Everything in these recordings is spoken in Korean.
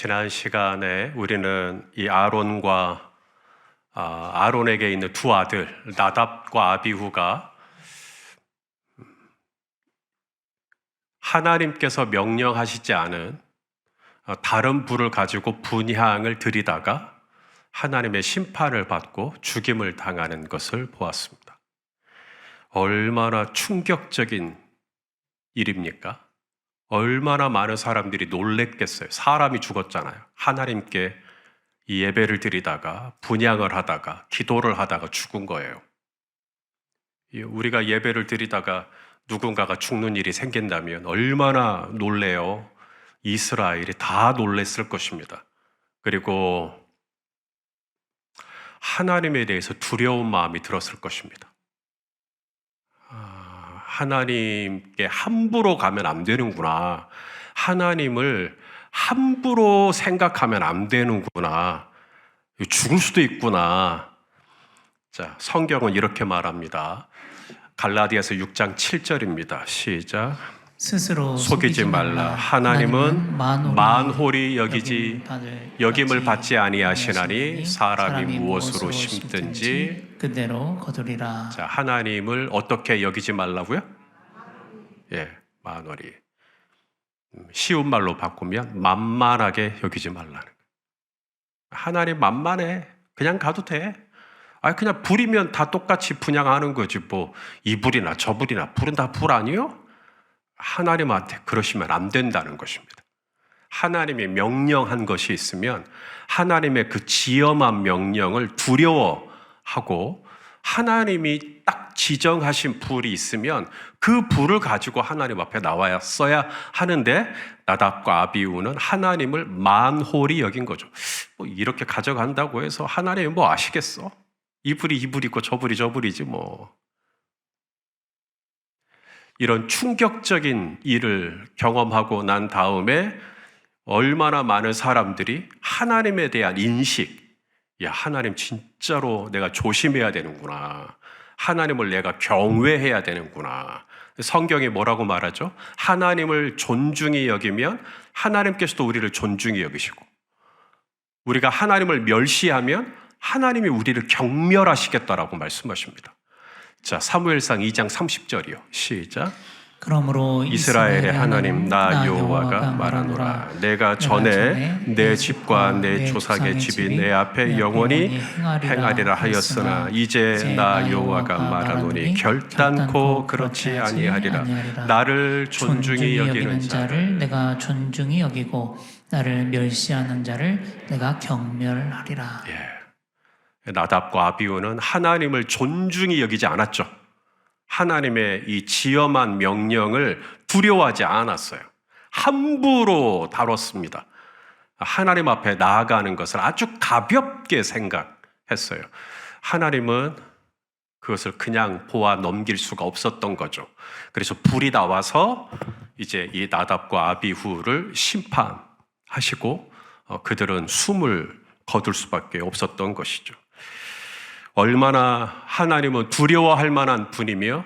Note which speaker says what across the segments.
Speaker 1: 지난 시간에 우리는 이 아론과 아론에게 있는 두 아들 나답과 아비후가 하나님께서 명령하시지 않은 다른 불을 가지고 분향을 드리다가 하나님의 심판을 받고 죽임을 당하는 것을 보았습니다. 얼마나 충격적인 일입니까? 얼마나 많은 사람들이 놀랬겠어요. 사람이 죽었잖아요. 하나님께 이 예배를 드리다가 분향을 하다가 기도를 하다가 죽은 거예요. 우리가 예배를 드리다가 누군가가 죽는 일이 생긴다면 얼마나 놀래요. 이스라엘이 다 놀랬을 것입니다. 그리고 하나님에 대해서 두려운 마음이 들었을 것입니다. 하나님께 함부로 가면 안 되는구나. 하나님을 함부로 생각하면 안 되는구나. 죽을 수도 있구나. 자, 성경은 이렇게 말합니다. 갈라디아서 6장 7절입니다. 시작.
Speaker 2: 스스로
Speaker 1: 속이지 말라. 하나님은 만홀히 여김을 받지 아니하시나니 사람이 무엇으로 심든지
Speaker 2: 그대로 거두리라.
Speaker 1: 자, 하나님을 어떻게 여기지 말라고요? 만홀히. 쉬운 말로 바꾸면 만만하게 여기지 말라는. 하나님 만만해. 그냥 가도 돼. 그냥 불이면 다 똑같이 분향하는 거지 뭐 이 불이나 저 불이나 불은 다 불 아니요? 하나님한테 그러시면 안 된다는 것입니다. 하나님이 명령한 것이 있으면 하나님의 그 지엄한 명령을 두려워하고 하나님이 딱 지정하신 불이 있으면 그 불을 가지고 하나님 앞에 나왔어야 하는데 나답과 아비후는 하나님을 만홀히 여긴 거죠. 뭐 이렇게 가져간다고 해서 하나님이 뭐 아시겠어? 이 불이 이 불이고 저 불이 저 불이지 뭐. 이런 충격적인 일을 경험하고 난 다음에 얼마나 많은 사람들이 하나님에 대한 인식, 하나님 진짜로 내가 조심해야 되는구나. 하나님을 내가 경외해야 되는구나. 성경이 뭐라고 말하죠? 하나님을 존중히 여기면 하나님께서도 우리를 존중히 여기시고, 우리가 하나님을 멸시하면 하나님이 우리를 경멸하시겠다라고 말씀하십니다. 자, 사무엘상 2장 30절이요. 시작.
Speaker 2: 그러므로
Speaker 1: 이스라엘의 하나님 나 여호와가 말하노라. 내가 전에 내 집과 내 조상의 집이 내 앞에 영원히 행하리라 하였으나 이제 나 여호와가 말하노니 결단코 그렇지 아니하리라. 나를 존중히 여기는 자를
Speaker 2: 내가 존중히 여기고 나를 멸시하는 자를 내가 경멸하리라.
Speaker 1: 나답과 아비후는 하나님을 존중히 여기지 않았죠. 하나님의 이 지엄한 명령을 두려워하지 않았어요. 함부로 다뤘습니다. 하나님 앞에 나아가는 것을 아주 가볍게 생각했어요. 하나님은 그것을 그냥 보아 넘길 수가 없었던 거죠. 그래서 불이 나와서 이제 이 나답과 아비후를 심판하시고 그들은 숨을 거둘 수밖에 없었던 것이죠. 얼마나 하나님은 두려워할 만한 분이며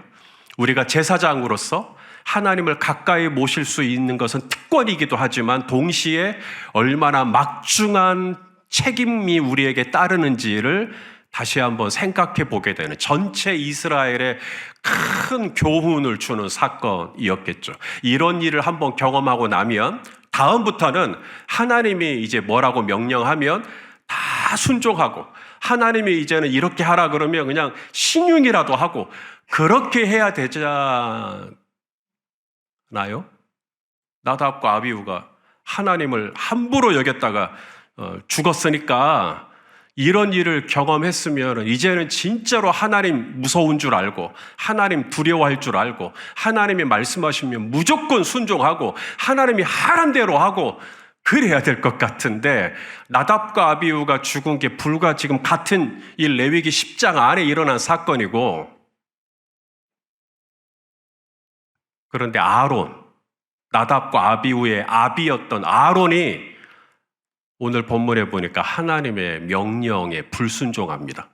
Speaker 1: 우리가 제사장으로서 하나님을 가까이 모실 수 있는 것은 특권이기도 하지만 동시에 얼마나 막중한 책임이 우리에게 따르는지를 다시 한번 생각해 보게 되는 전체 이스라엘에 큰 교훈을 주는 사건이었겠죠. 이런 일을 한번 경험하고 나면 다음부터는 하나님이 이제 뭐라고 명령하면 다 순종하고 하나님이 이제는 이렇게 하라 그러면 그냥 신용이라도 하고 그렇게 해야 되잖아요. 나답과 아비후가 하나님을 함부로 여겼다가 죽었으니까 이런 일을 경험했으면 이제는 진짜로 하나님 무서운 줄 알고 하나님 두려워할 줄 알고 하나님이 말씀하시면 무조건 순종하고 하나님이 하란 대로 하고 그래야 될 것 같은데 나답과 아비후가 죽은 게 불과 지금 같은 이 레위기 10장 안에 일어난 사건이고 그런데 나답과 아비후의 아비였던 아론이 오늘 본문에 보니까 하나님의 명령에 불순종합니다.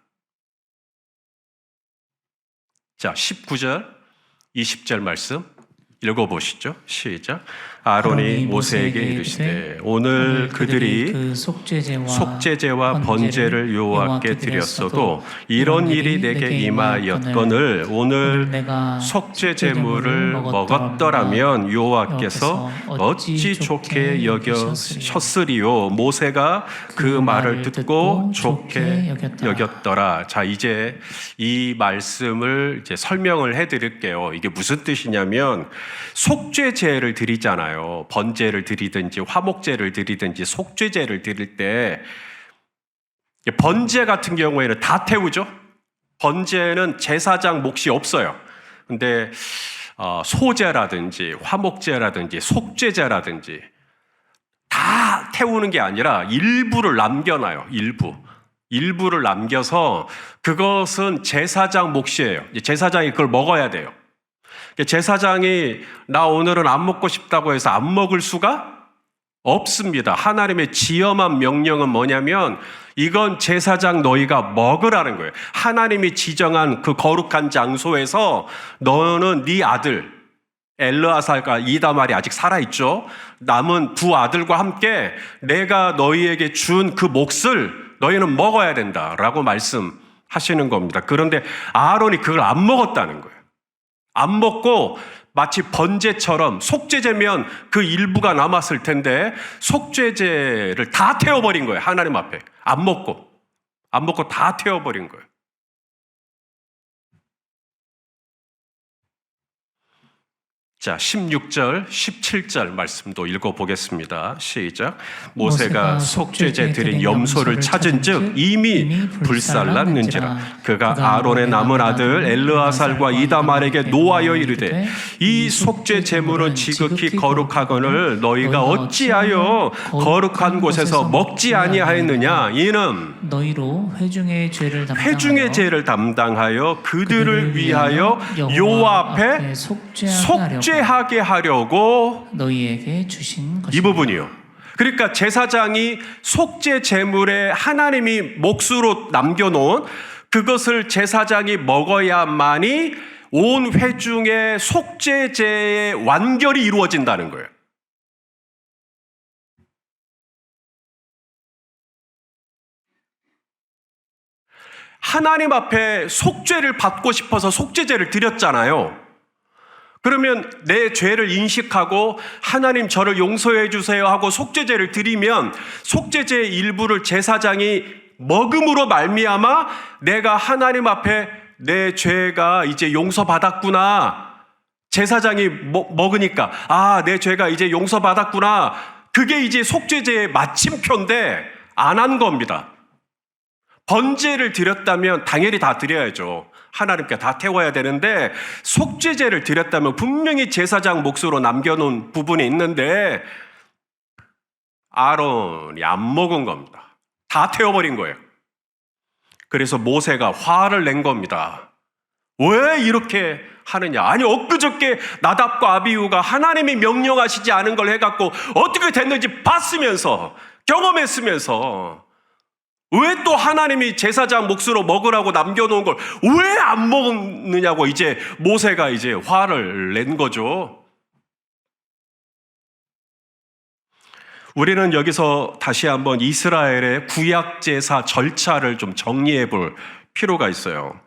Speaker 1: 자, 19절, 20절 말씀 읽어보시죠. 시작. 아론이 모세에게 이르시되 오늘 그들이
Speaker 2: 그
Speaker 1: 속죄제와 번제를 여호와께 드렸어도 이런 일이 내게 임하였거늘 오늘 속죄제물을 먹었더라면 여호와께서 어찌 좋게 여기셨으리요. 모세가 그 말을 듣고 좋게 여겼더라. 자, 이제 이 말씀을 이제 설명을 해드릴게요. 이게 무슨 뜻이냐면 속죄제를 드리잖아요. 번제를 드리든지 화목제를 드리든지 속죄제를 드릴 때 번제 같은 경우에는 다 태우죠. 번제는 제사장 몫이 없어요. 근데 소제라든지 화목제라든지 속죄제라든지 다 태우는 게 아니라 일부를 남겨놔요. 일부를 남겨서 그것은 제사장 몫이에요. 제사장이 그걸 먹어야 돼요. 제사장이 나 오늘은 안 먹고 싶다고 해서 안 먹을 수가 없습니다. 하나님의 지엄한 명령은 뭐냐면 이건 제사장 너희가 먹으라는 거예요. 하나님이 지정한 그 거룩한 장소에서 너는 네 아들 엘르아살과 이다말이 아직 살아있죠. 남은 두 아들과 함께 내가 너희에게 준 그 몫을 너희는 먹어야 된다라고 말씀하시는 겁니다. 그런데 아론이 그걸 안 먹었다는 거예요. 안 먹고 마치 번제처럼 속죄제면 그 일부가 남았을 텐데 속죄제를 다 태워버린 거예요. 하나님 앞에. 안 먹고 다 태워버린 거예요. 자, 16절, 17절 말씀도 읽어보겠습니다. 시작. 모세가 속죄제 드린 염소를 찾은즉 이미 불살랐는지라. 그가 아론의 남은 아들 엘르아살과 이다말에게 노하여 이르되 이 속죄 제물은 지극히 거룩하거늘 너희가 어찌하여 거룩한 곳에서 먹지 아니하였느냐. 이는
Speaker 2: 너희로 회중의 죄를
Speaker 1: 담당하여 그들을 위하여 여호와 앞에 속죄하게 하려고
Speaker 2: 너희에게 주신 것입니다.
Speaker 1: 이 부분이요. 그러니까 제사장이 속죄 제물에 하나님이 몫으로 남겨놓은 그것을 제사장이 먹어야만이 온 회중의 속죄제의 완결이 이루어진다는 거예요. 하나님 앞에 속죄를 받고 싶어서 속죄제를 드렸잖아요. 그러면 내 죄를 인식하고 하나님 저를 용서해 주세요 하고 속죄제를 드리면 속죄제의 일부를 제사장이 먹음으로 말미암아 내가 하나님 앞에 내 죄가 이제 용서받았구나. 제사장이 먹으니까 내 죄가 이제 용서받았구나. 그게 이제 속죄제의 마침표인데 안 한 겁니다. 번제를 드렸다면 당연히 다 드려야죠. 하나님께 다 태워야 되는데 속죄제를 드렸다면 분명히 제사장 몫으로 남겨놓은 부분이 있는데 아론이 안 먹은 겁니다. 다 태워버린 거예요. 그래서 모세가 화를 낸 겁니다. 왜 이렇게 하느냐? 아니 엊그저께 나답과 아비후가 하나님이 명령하시지 않은 걸 해갖고 어떻게 됐는지 봤으면서 경험했으면서 왜 또 하나님이 제사장 몫으로 먹으라고 남겨놓은 걸 왜 안 먹느냐고 이제 모세가 이제 화를 낸 거죠. 우리는 여기서 다시 한번 이스라엘의 구약 제사 절차를 좀 정리해 볼 필요가 있어요.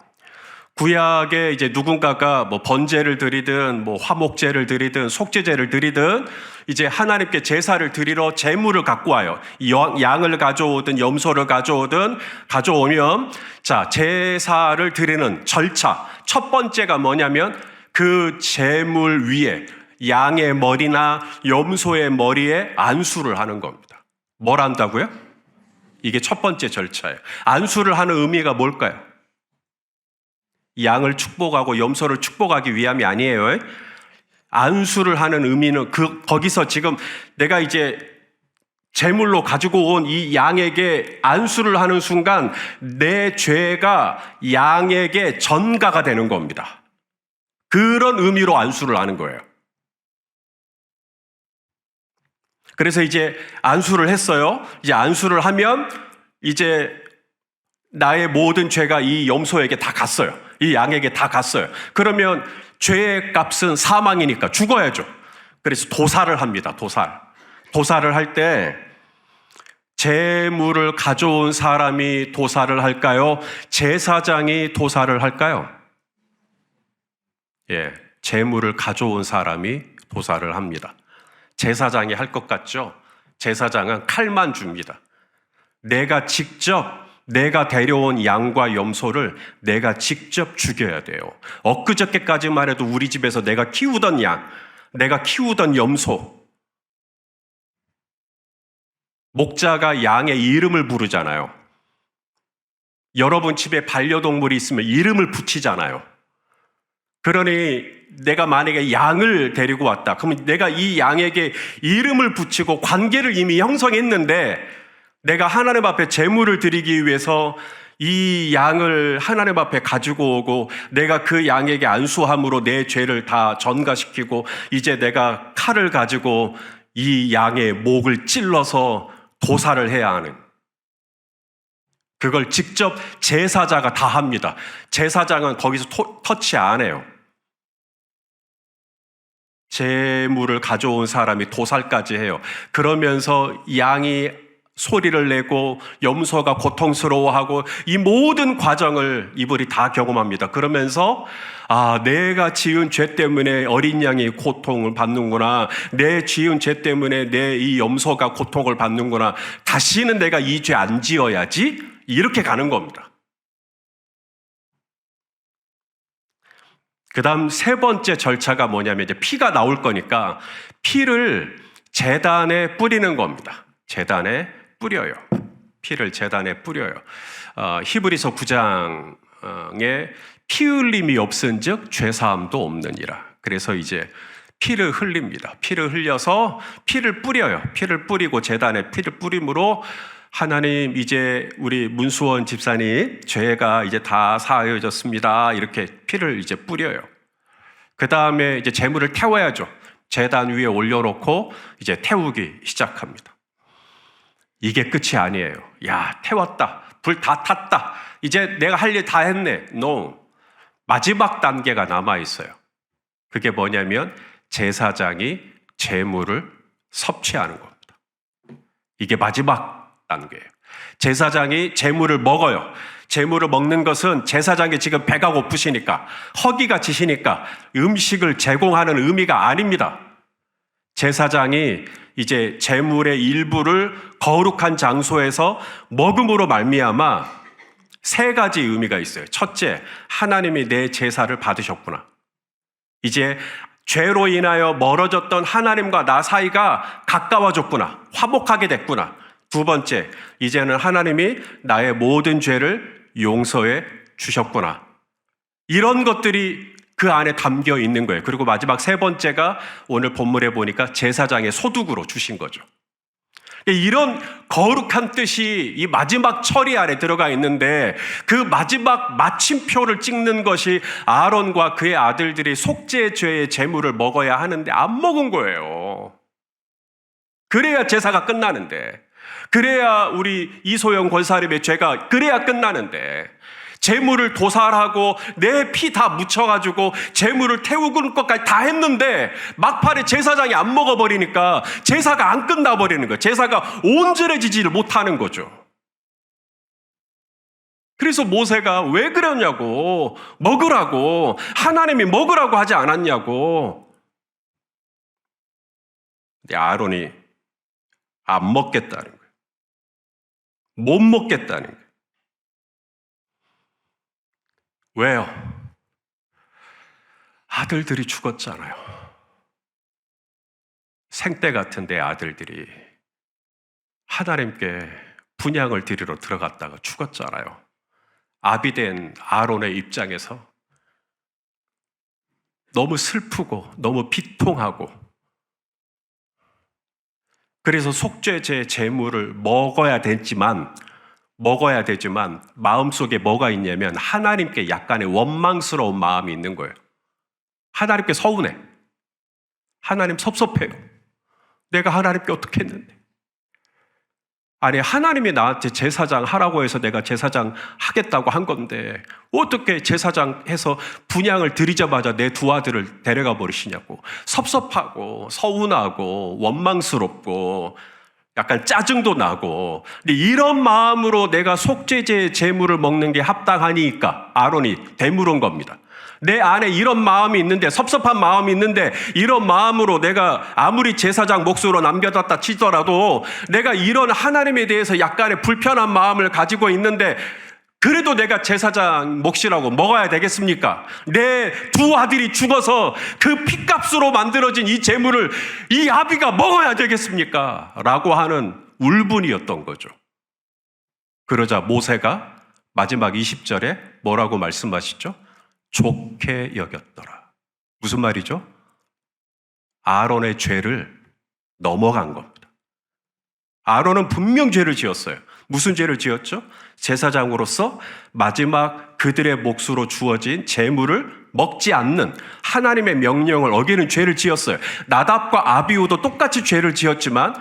Speaker 1: 구약에 이제 누군가가 뭐 번제를 드리든 뭐 화목제를 드리든 속죄제를 드리든 이제 하나님께 제사를 드리러 제물을 갖고 와요. 양을 가져오든 염소를 가져오면 자, 제사를 드리는 절차. 첫 번째가 뭐냐면 그 제물 위에 양의 머리나 염소의 머리에 안수를 하는 겁니다. 뭘 한다고요? 이게 첫 번째 절차예요. 안수를 하는 의미가 뭘까요? 양을 축복하고 염소를 축복하기 위함이 아니에요. 안수를 하는 의미는 거기서 지금 내가 이제 제물로 가지고 온 이 양에게 안수를 하는 순간 내 죄가 양에게 전가가 되는 겁니다. 그런 의미로 안수를 하는 거예요. 그래서 이제 안수를 했어요. 이제 안수를 하면 이제 나의 모든 죄가 이 염소에게 다 갔어요. 이 양에게 다 갔어요. 그러면 죄의 값은 사망이니까 죽어야죠. 그래서 도살을 합니다. 도살을 할 때 제물을 가져온 사람이 도살을 할까요? 제사장이 도살을 할까요? 예, 제물을 가져온 사람이 도살을 합니다. 제사장이 할 것 같죠? 제사장은 칼만 줍니다. 내가 데려온 양과 염소를 내가 직접 죽여야 돼요. 엊그저께까지만 해도 우리 집에서 내가 키우던 양, 내가 키우던 염소, 목자가 양의 이름을 부르잖아요. 여러분 집에 반려동물이 있으면 이름을 붙이잖아요. 그러니 내가 만약에 양을 데리고 왔다. 그러면 내가 이 양에게 이름을 붙이고 관계를 이미 형성했는데 내가 하나님 앞에 제물을 드리기 위해서 이 양을 하나님 앞에 가지고 오고 내가 그 양에게 안수함으로 내 죄를 다 전가시키고 이제 내가 칼을 가지고 이 양의 목을 찔러서 도살을 해야 하는, 그걸 직접 제사자가 다 합니다. 제사장은 거기서 터치 안 해요. 제물을 가져온 사람이 도살까지 해요. 그러면서 양이 소리를 내고 염소가 고통스러워하고 이 모든 과정을 이들이 다 경험합니다. 그러면서 내가 지은 죄 때문에 어린 양이 고통을 받는구나. 내 지은 죄 때문에 내 이 염소가 고통을 받는구나. 다시는 내가 이 죄 안 지어야지. 이렇게 가는 겁니다. 그 다음 세 번째 절차가 뭐냐면 이제 피가 나올 거니까 피를 제단에 뿌리는 겁니다. 제단에 뿌려요. 피를 제단에 뿌려요. 히브리서 9장에 피 흘림이 없은즉 죄사함도 없느니라. 그래서 이제 피를 흘립니다. 피를 흘려서 피를 뿌려요. 피를 뿌리고 제단에 피를 뿌림으로 하나님 이제 우리 문수원 집사님 죄가 이제 다 사하여졌습니다. 이렇게 피를 이제 뿌려요. 그 다음에 이제 제물을 태워야죠. 제단 위에 올려놓고 이제 태우기 시작합니다. 이게 끝이 아니에요. 야, 태웠다. 불 다 탔다. 이제 내가 할 일 다 했네. No. 마지막 단계가 남아있어요. 그게 뭐냐면 제사장이 제물을 섭취하는 겁니다. 이게 마지막 단계예요. 제사장이 제물을 먹어요. 제물을 먹는 것은 제사장이 지금 배가 고프시니까, 허기가 지시니까 음식을 제공하는 의미가 아닙니다. 제사장이 이제 제물의 일부를 거룩한 장소에서 먹음으로 말미암아 세 가지 의미가 있어요. 첫째, 하나님이 내 제사를 받으셨구나. 이제 죄로 인하여 멀어졌던 하나님과 나 사이가 가까워졌구나. 화목하게 됐구나. 두 번째, 이제는 하나님이 나의 모든 죄를 용서해 주셨구나. 이런 것들이 그 안에 담겨 있는 거예요. 그리고 마지막 세 번째가 오늘 본문에 보니까 제사장의 소득으로 주신 거죠. 이런 거룩한 뜻이 이 마지막 처리 안에 들어가 있는데 그 마지막 마침표를 찍는 것이 아론과 그의 아들들이 속죄죄의 제물을 먹어야 하는데 안 먹은 거예요. 그래야 제사가 끝나는데, 그래야 우리 이소영 권사님의 죄가 그래야 끝나는데, 제물을 도살하고 내 피 다 묻혀가지고 제물을 태우는 것까지 다 했는데 막판에 제사장이 안 먹어버리니까 제사가 안 끝나버리는 거예요. 제사가 온전해지지를 못하는 거죠. 그래서 모세가 왜 그러냐고, 먹으라고, 하나님이 먹으라고 하지 않았냐고. 근데 아론이 안 먹겠다는 거예요. 못 먹겠다는 거예요. 왜요? 아들들이 죽었잖아요. 생때 같은 내 아들들이 하나님께 분향을 드리러 들어갔다가 죽었잖아요. 아비된 아론의 입장에서 너무 슬프고 너무 비통하고, 그래서 속죄제 제물을 먹어야 되지만 마음속에 뭐가 있냐면 하나님께 약간의 원망스러운 마음이 있는 거예요. 하나님께 서운해. 하나님 섭섭해요. 내가 하나님께 어떻게 했는데. 아니, 하나님이 나한테 제사장 하라고 해서 내가 제사장 하겠다고 한 건데 어떻게 제사장 해서 분향을 드리자마자 내 두 아들을 데려가 버리시냐고. 섭섭하고 서운하고 원망스럽고 약간 짜증도 나고. 근데 이런 마음으로 내가 속죄제 제물을 먹는 게 합당하니까 아론이 되물은 겁니다. 내 안에 이런 마음이 있는데, 섭섭한 마음이 있는데, 이런 마음으로 내가 아무리 제사장 몫으로 남겨뒀다 치더라도 내가 이런 하나님에 대해서 약간의 불편한 마음을 가지고 있는데 그래도 내가 제사장 몫이라고 먹어야 되겠습니까? 내 두 아들이 죽어서 그 핏값으로 만들어진 이 제물을 이 아비가 먹어야 되겠습니까? 라고 하는 울분이었던 거죠. 그러자 모세가 마지막 20절에 뭐라고 말씀하시죠? 좋게 여겼더라. 무슨 말이죠? 아론의 죄를 넘어간 겁니다. 아론은 분명 죄를 지었어요. 무슨 죄를 지었죠? 제사장으로서 마지막 그들의 몫으로 주어진 제물을 먹지 않는 하나님의 명령을 어기는 죄를 지었어요. 나답과 아비후도 똑같이 죄를 지었지만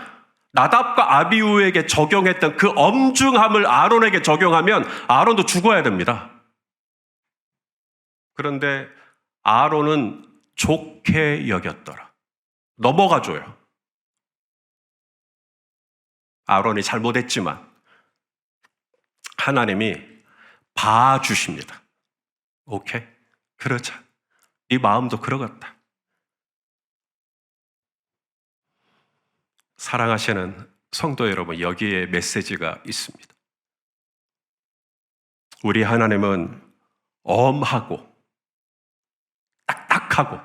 Speaker 1: 나답과 아비후에게 적용했던 그 엄중함을 아론에게 적용하면 아론도 죽어야 됩니다. 그런데 아론은 좋게 여겼더라. 넘어가줘요. 아론이 잘못했지만 하나님이 봐주십니다. 오케이? 그러자. 네 마음도 그러겠다. 사랑하시는 성도 여러분, 여기에 메시지가 있습니다. 우리 하나님은 엄하고 딱딱하고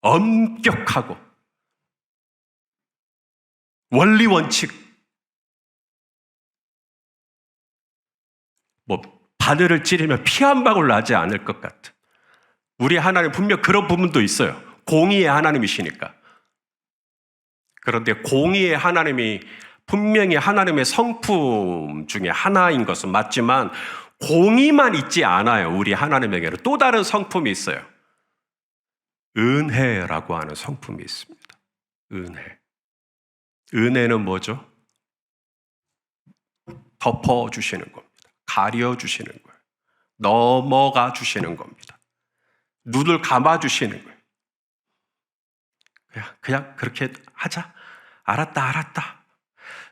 Speaker 1: 엄격하고 원리 원칙, 바늘을 찌르면 피 한 방울 나지 않을 것 같은, 우리 하나님 분명 그런 부분도 있어요. 공의의 하나님이시니까. 그런데 공의의 하나님이 분명히 하나님의 성품 중에 하나인 것은 맞지만 공의만 있지 않아요. 우리 하나님에게는 또 다른 성품이 있어요. 은혜라고 하는 성품이 있습니다. 은혜. 은혜는 뭐죠? 덮어주시는 겁니다. 가려주시는 거예요. 넘어가 주시는 겁니다. 눈을 감아주시는 거예요. 그냥 그렇게 하자. 알았다.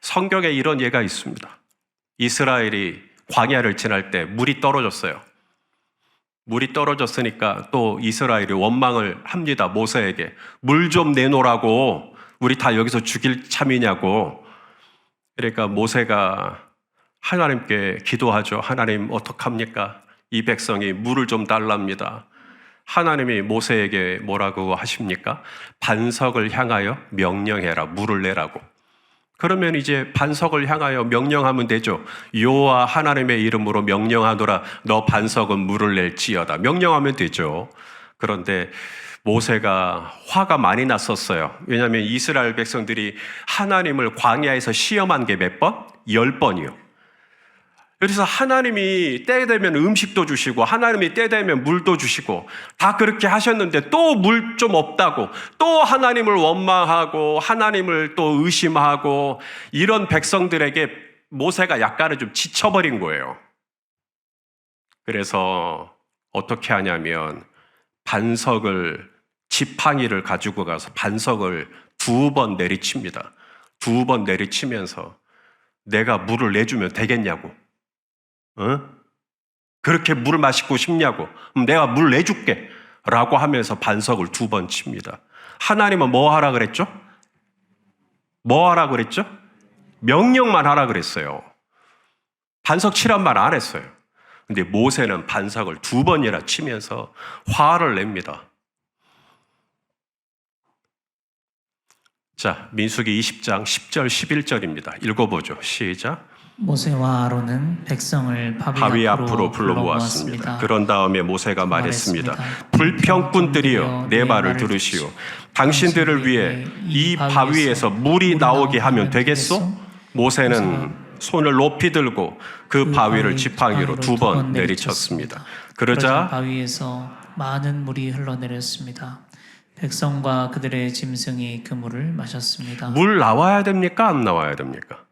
Speaker 1: 성경에 이런 예가 있습니다. 이스라엘이 광야를 지날 때 물이 떨어졌어요. 물이 떨어졌으니까 또 이스라엘이 원망을 합니다. 모세에게. 물 좀 내놓으라고. 우리 다 여기서 죽일 참이냐고. 그러니까 모세가 하나님께 기도하죠. 하나님 어떡합니까? 이 백성이 물을 좀 달랍니다. 하나님이 모세에게 뭐라고 하십니까? 반석을 향하여 명령해라. 물을 내라고. 그러면 이제 반석을 향하여 명령하면 되죠. 여호와 하나님의 이름으로 명령하노라. 너 반석은 물을 낼지어다. 명령하면 되죠. 그런데 모세가 화가 많이 났었어요. 왜냐하면 이스라엘 백성들이 하나님을 광야에서 시험한 게 몇 번? 10번이요. 그래서 하나님이 때 되면 음식도 주시고 하나님이 때 되면 물도 주시고 다 그렇게 하셨는데 또 물 좀 없다고 또 하나님을 원망하고 하나님을 또 의심하고 이런 백성들에게 모세가 약간은 좀 지쳐버린 거예요. 그래서 어떻게 하냐면 반석을 지팡이를 가지고 가서 반석을 2번 내리칩니다. 2번 내리치면서 내가 물을 내주면 되겠냐고. 그렇게 물을 마시고 싶냐고. 내가 물 내줄게 라고 하면서 반석을 2번 칩니다. 하나님은 뭐 하라 그랬죠? 뭐 하라 그랬죠? 명령만 하라 그랬어요. 반석 치란 말 안 했어요. 근데 모세는 반석을 2번이나 치면서 화를 냅니다. 자, 민수기 20장 10절 11절입니다. 읽어보죠. 시작.
Speaker 2: 모세와 아론은 백성을
Speaker 1: 바위 앞으로 불러 모았습니다. 그런 다음에 모세가 말했습니다. 불평꾼들이여 내 말을 들으시오. 당신들을 위해 이 바위에서 물이 나오게 하면 되겠소? 모세는 손을 높이 들고 그 바위를 지팡이로 2번 내리쳤습니다. 그러자
Speaker 2: 바위에서 많은 물이 흘러내렸습니다. 백성과 그들의 짐승이 그 물을 마셨습니다.
Speaker 1: 물 나와야 됩니까? 안 나와야 됩니까?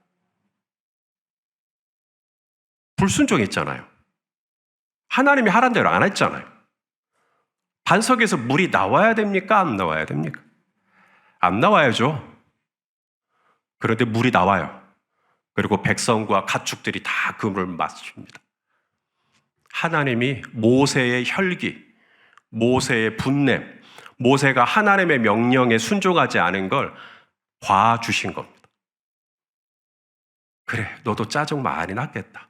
Speaker 1: 불순종했잖아요. 하나님이 하란 대로 안 했잖아요. 반석에서 물이 나와야 됩니까? 안 나와야 됩니까? 안 나와야죠. 그런데 물이 나와요. 그리고 백성과 가축들이 다 그 물을 마십니다. 하나님이 모세의 혈기, 모세의 분냄, 모세가 하나님의 명령에 순종하지 않은 걸 봐주신 겁니다. 그래, 너도 짜증 많이 났겠다.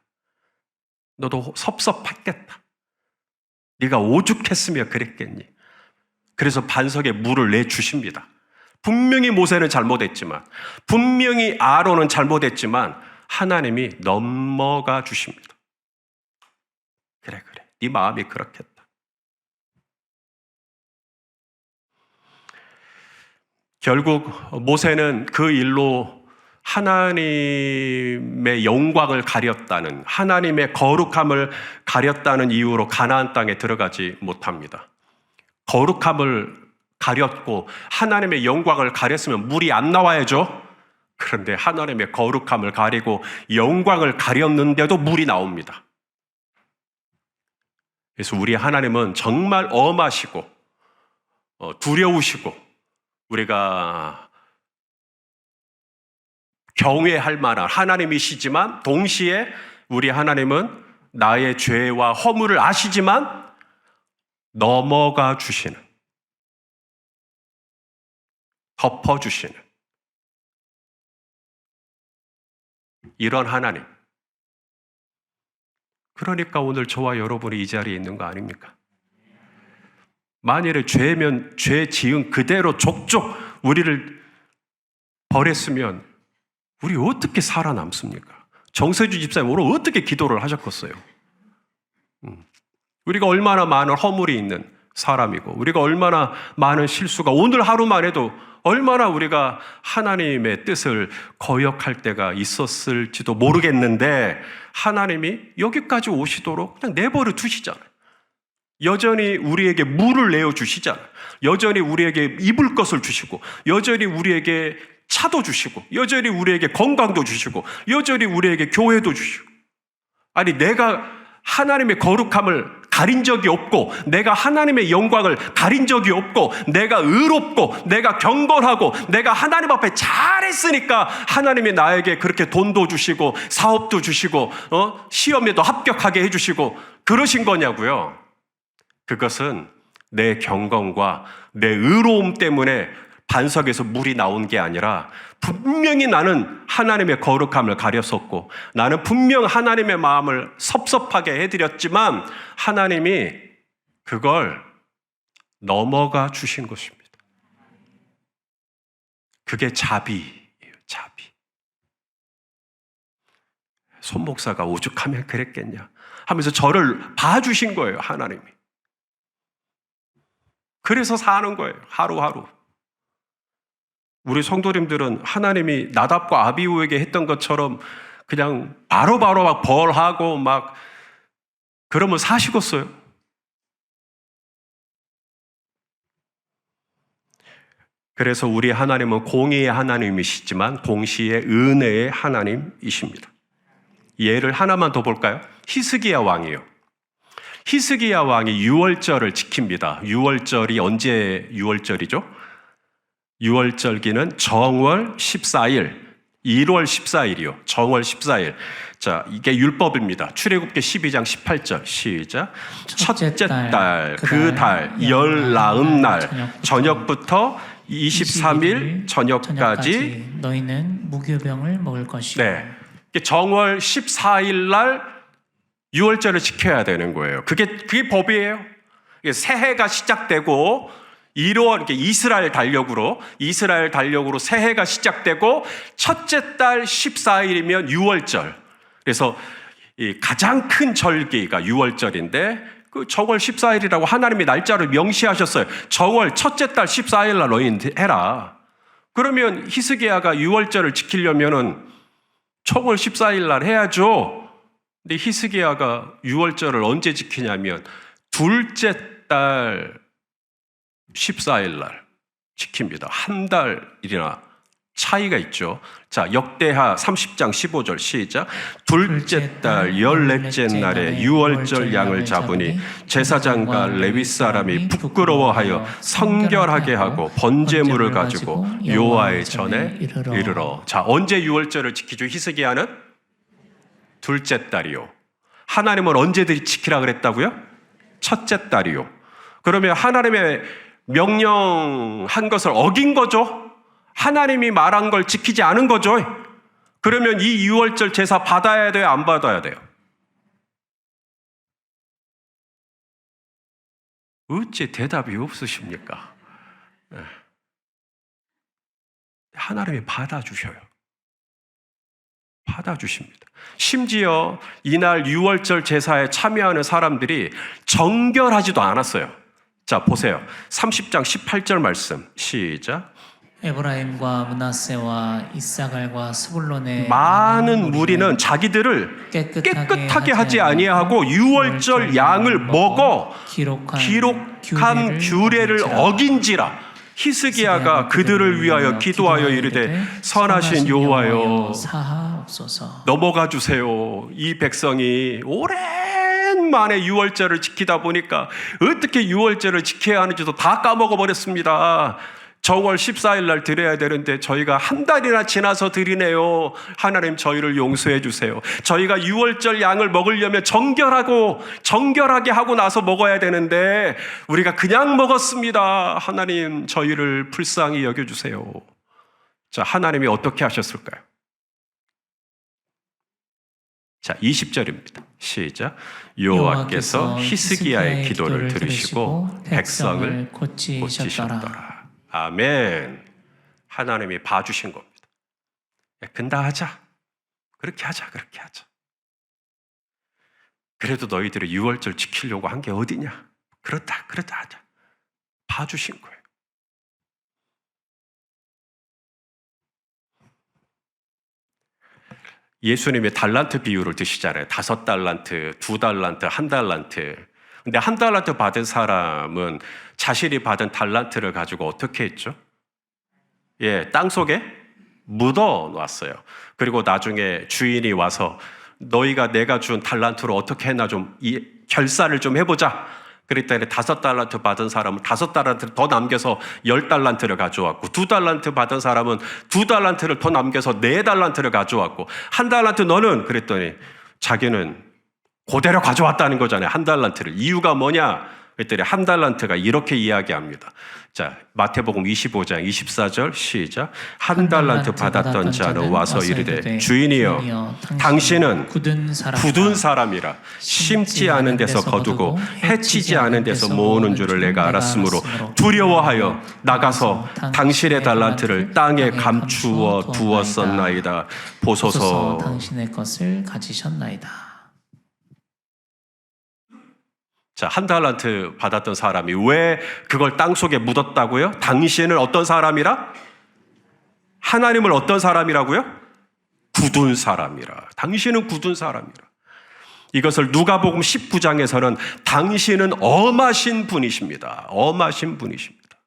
Speaker 1: 너도 섭섭했겠다. 네가 오죽했으면 그랬겠니? 그래서 반석에 물을 내주십니다. 분명히 모세는 잘못했지만, 분명히 아론은 잘못했지만 하나님이 넘어가 주십니다. 그래, 네 마음이 그렇겠다. 결국 모세는 그 일로 하나님의 영광을 가렸다는, 하나님의 거룩함을 가렸다는 이유로 가나안 땅에 들어가지 못합니다. 거룩함을 가렸고 하나님의 영광을 가렸으면 물이 안 나와야죠. 그런데 하나님의 거룩함을 가리고 영광을 가렸는데도 물이 나옵니다. 그래서 우리 하나님은 정말 엄하시고 두려우시고 우리가 경외할 만한 하나님이시지만, 동시에 우리 하나님은 나의 죄와 허물을 아시지만 넘어가 주시는, 덮어주시는 이런 하나님. 그러니까 오늘 저와 여러분이 이 자리에 있는 거 아닙니까? 만일에 죄면 죄 지은 그대로 족족 우리를 버렸으면 우리 어떻게 살아남습니까? 정세주 집사님 오늘 어떻게 기도를 하셨겠어요? 우리가 얼마나 많은 허물이 있는 사람이고, 우리가 얼마나 많은 실수가, 오늘 하루만 해도 얼마나 우리가 하나님의 뜻을 거역할 때가 있었을지도 모르겠는데, 하나님이 여기까지 오시도록 그냥 내버려 두시잖아요. 여전히 우리에게 물을 내어주시잖아요. 여전히 우리에게 입을 것을 주시고, 여전히 우리에게 차도 주시고, 여전히 우리에게 건강도 주시고, 여전히 우리에게 교회도 주시고. 아니, 내가 하나님의 거룩함을 가린 적이 없고, 내가 하나님의 영광을 가린 적이 없고, 내가 의롭고, 내가 경건하고, 내가 하나님 앞에 잘했으니까 하나님이 나에게 그렇게 돈도 주시고, 사업도 주시고, 시험에도 합격하게 해주시고, 그러신 거냐고요. 그것은 내 경건과 내 의로움 때문에 반석에서 물이 나온 게 아니라, 분명히 나는 하나님의 거룩함을 가렸었고, 나는 분명 하나님의 마음을 섭섭하게 해드렸지만 하나님이 그걸 넘어가 주신 것입니다. 그게 자비예요, 자비. 손 목사가 오죽하면 그랬겠냐 하면서 저를 봐주신 거예요, 하나님이. 그래서 사는 거예요, 하루하루. 우리 성도님들은 하나님이 나답과 아비후에게 했던 것처럼 그냥 바로바로 막 벌하고 막 그러면 사시겠어요? 그래서 우리 하나님은 공의의 하나님이시지만 동시에 은혜의 하나님이십니다. 예를 하나만 더 볼까요? 히스기야 왕이요. 히스기야 왕이 유월절을 지킵니다. 유월절이 언제 유월절이죠? 유월절기는 정월 14일, 1월 14일이요. 정월 14일. 자, 이게 율법입니다. 출애굽기 12장 18절. 시작. 첫째 달, 그 달, 열 나흔 날, 저녁부터 23일 저녁까지
Speaker 2: 너희는 무교병을 먹을 것이요.
Speaker 1: 네. 정월 14일 날 유월절을 지켜야 되는 거예요. 그게 법이에요. 새해가 시작되고 1월 이스라엘 달력으로 새해가 시작되고 첫째 달 14일이면 유월절. 그래서 가장 큰 절기가 유월절인데 그 정월 14일이라고 하나님이 날짜를 명시하셨어요. 정월 첫째 달 14일 날 너희 해라. 그러면 히스기야가 유월절을 지키려면은 정월 14일 날 해야죠. 근데 히스기야가 유월절을 언제 지키냐면 둘째 달 14일 날 지킵니다. 한 달이나 차이가 있죠. 자, 역대하 30장 15절 시작. 둘째 달 14째 날에 유월절 양을 잡으니 제사장과 레위 사람이 부끄러워하여 성결하게 하고 번제물을 가지고 여호와의 전에 이르러. 자, 언제 유월절을 지키죠? 히스기야는 둘째 달이요. 하나님은 언제들이 지키라 그랬다고요? 첫째 달이요. 그러면 하나님의 명령한 것을 어긴 거죠. 하나님이 말한 걸 지키지 않은 거죠. 그러면 이 유월절 제사 받아야 돼요? 안 받아야 돼요? 어찌 대답이 없으십니까? 하나님이 받아주셔요. 받아주십니다. 심지어 이날 유월절 제사에 참여하는 사람들이 정결하지도 않았어요. 자, 보세요. 30장 18절 말씀 시작.
Speaker 2: 에브라임과 므낫세와 이사갈과 스불론의
Speaker 1: 많은 무리는 자기들을 깨끗하게 하지 아니하고 유월절 양을 먹어 기록한 규례를 어긴지라. 히스기야가 그들을 위하여 기도하여 이르되 선하신 여호와여
Speaker 2: 사하옵소서.
Speaker 1: 넘어가 주세요. 이 백성이 오랜만에 유월절을 지키다 보니까 어떻게 유월절을 지켜야 하는지도 다 까먹어 버렸습니다. 정월 14일 날 드려야 되는데 저희가 한 달이나 지나서 드리네요. 하나님 저희를 용서해 주세요. 저희가 유월절 양을 먹으려면 정결하게 하고 나서 먹어야 되는데 우리가 그냥 먹었습니다. 하나님 저희를 불쌍히 여겨주세요. 자, 하나님이 어떻게 하셨을까요? 자, 20절입니다. 시작. 여호와께서 히스기야의 기도를 들으시고 백성을 고치셨더라. 아멘. 하나님이 봐주신 겁니다. 근다하자. 그렇게 하자. 그래도 너희들이 유월절 지키려고 한 게 어디냐? 그렇다 하자. 봐주신 거예요. 예수님이 달란트 비유를 드시잖아요. 5달란트, 2달란트, 1달란트. 근데 1달란트 받은 사람은 자신이 받은 달란트를 가지고 어떻게 했죠? 땅속에 묻어 놨어요. 그리고 나중에 주인이 와서 너희가 내가 준 달란트로 어떻게 했나 좀 결산을 좀 해보자. 그랬더니 5달란트 받은 사람은 5달란트를 더 남겨서 10달란트를 가져왔고 2달란트 받은 사람은 2달란트를 더 남겨서 4달란트를 가져왔고 1달란트 너는 그랬더니 자기는 그대로 가져왔다는 거잖아요. 1달란트를. 이유가 뭐냐? 그랬더니 1달란트가 이렇게 이야기합니다. 자, 마태복음 25장 24절 시작. 1달란트 받았던 자는 와서 이르되 주인이여 당신은 굳은 사람이라 심지 않은 데서 거두고 해치지 않은 데서 모으는 줄을 내가 알았으므로 두려워하여 나가서 당신의 달란트를 땅에 감추어 두었었나이다. 보소서
Speaker 2: 당신의 것을 가지셨나이다.
Speaker 1: 자, 1달란트 받았던 사람이 왜 그걸 땅속에 묻었다고요? 당신은 어떤 사람이라? 하나님을 어떤 사람이라고요? 굳은 사람이라. 당신은 굳은 사람이라. 이것을 누가복음 19장에서는 당신은 엄하신 분이십니다. 엄하신 분이십니다.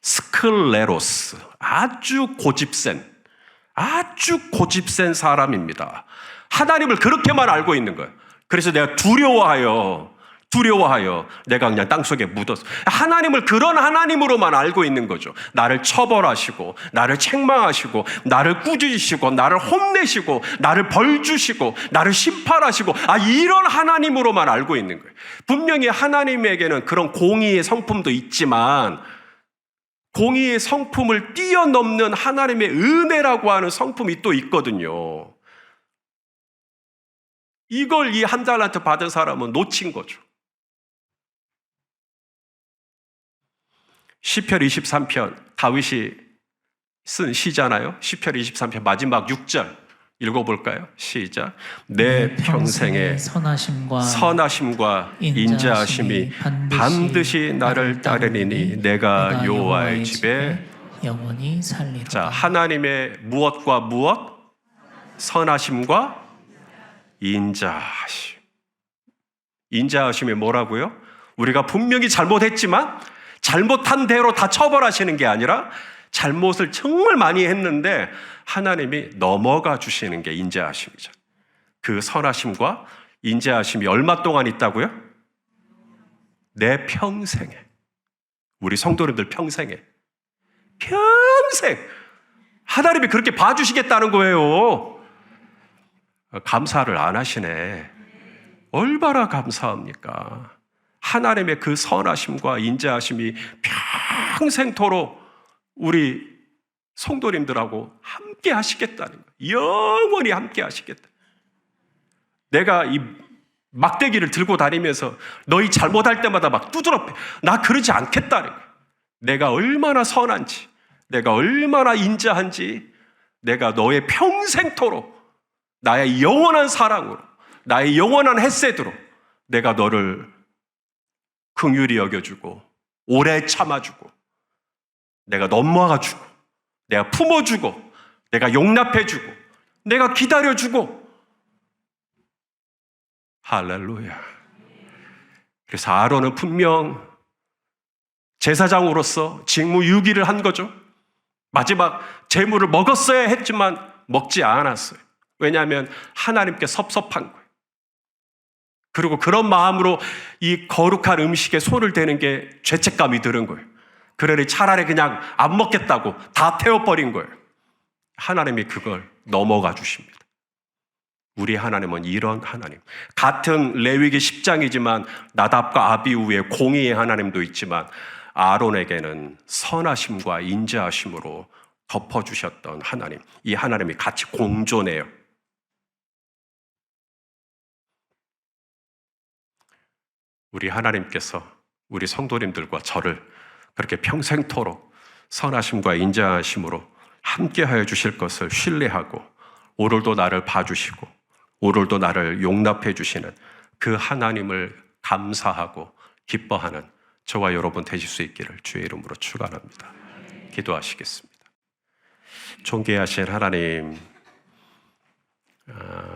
Speaker 1: 스클레로스. 아주 고집센 사람입니다. 하나님을 그렇게만 알고 있는 거예요. 그래서 내가 두려워하여 내가 그냥 땅속에 묻었어. 하나님을 그런 하나님으로만 알고 있는 거죠. 나를 처벌하시고 나를 책망하시고 나를 꾸짖으시고 나를 혼내시고 나를 벌주시고 나를 심판하시고 이런 하나님으로만 알고 있는 거예요. 분명히 하나님에게는 그런 공의의 성품도 있지만 공의의 성품을 뛰어넘는 하나님의 은혜라고 하는 성품이 또 있거든요. 이걸 이 1달란트 받은 사람은 놓친 거죠. 시편 23편 다윗이 쓴 시잖아요. 시편 23편 마지막 6절 읽어볼까요? 시작. 내 평생에 선하심과 인자하심이 반드시 나를 따르리니 내가 여호와의 집에
Speaker 2: 영원히 살리로다.
Speaker 1: 자, 하나님의 무엇과 무엇? 선하심과 인자하심. 인자하심이 뭐라고요? 우리가 분명히 잘못했지만 잘못한 대로 다 처벌하시는 게 아니라 잘못을 정말 많이 했는데 하나님이 넘어가 주시는 게 인자하심이죠. 그 선하심과 인자하심이 얼마 동안 있다고요? 내 평생에. 우리 성도님들 평생에. 평생 하나님이 그렇게 봐주시겠다는 거예요. 감사를 안 하시네. 얼마나 감사합니까? 하나님의 그 선하심과 인자하심이 평생토록 우리 성도님들하고 함께 하시겠다는 거예요. 영원히 함께 하시겠다. 내가 이 막대기를 들고 다니면서 너희 잘못할 때마다 막 두드러 패. 나 그러지 않겠다는 거예요. 내가 얼마나 선한지, 내가 얼마나 인자한지, 내가 너의 평생토록 나의 영원한 사랑으로, 나의 영원한 햇새으로 내가 너를 긍휼히 여겨주고 오래 참아주고 내가 넘어가주고 내가 품어주고 내가 용납해주고 내가 기다려주고. 할렐루야. 그래서 아론은 분명 제사장으로서 직무유기를 한 거죠. 마지막 제물을 먹었어야 했지만 먹지 않았어요. 왜냐하면 하나님께 섭섭한 거예요. 그리고 그런 마음으로 이 거룩한 음식에 손을 대는 게 죄책감이 드는 거예요. 그러니 차라리 그냥 안 먹겠다고 다 태워버린 거예요. 하나님이 그걸 넘어가 주십니다. 우리 하나님은 이런 하나님. 같은 레위기 10장이지만 나답과 아비후의 공의의 하나님도 있지만 아론에게는 선하심과 인자하심으로 덮어주셨던 하나님. 이 하나님이 같이 공존해요. 우리 하나님께서 우리 성도님들과 저를 그렇게 평생토록 선하심과 인자하심으로 함께하여 주실 것을 신뢰하고 오늘도 나를 봐주시고 오늘도 나를 용납해 주시는 그 하나님을 감사하고 기뻐하는 저와 여러분 되실 수 있기를 주의 이름으로 축원합니다. 기도하시겠습니다. 존귀하신 하나님,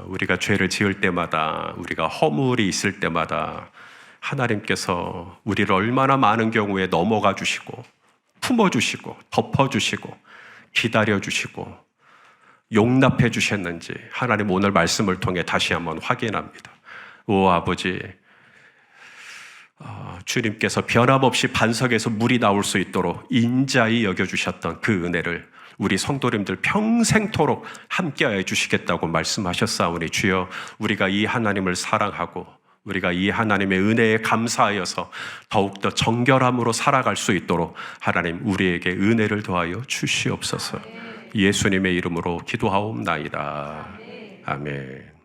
Speaker 1: 우리가 죄를 지을 때마다, 우리가 허물이 있을 때마다 하나님께서 우리를 얼마나 많은 경우에 넘어가 주시고 품어주시고 덮어주시고 기다려주시고 용납해 주셨는지 하나님 오늘 말씀을 통해 다시 한번 확인합니다. 오 아버지, 주님께서 변함없이 반석에서 물이 나올 수 있도록 인자히 여겨주셨던 그 은혜를 우리 성도님들 평생토록 함께하여 주시겠다고 말씀하셨사오니 주여, 우리가 이 하나님을 사랑하고 우리가 이 하나님의 은혜에 감사하여서 더욱더 정결함으로 살아갈 수 있도록 하나님 우리에게 은혜를 더하여 주시옵소서. 예수님의 이름으로 기도하옵나이다. 아멘.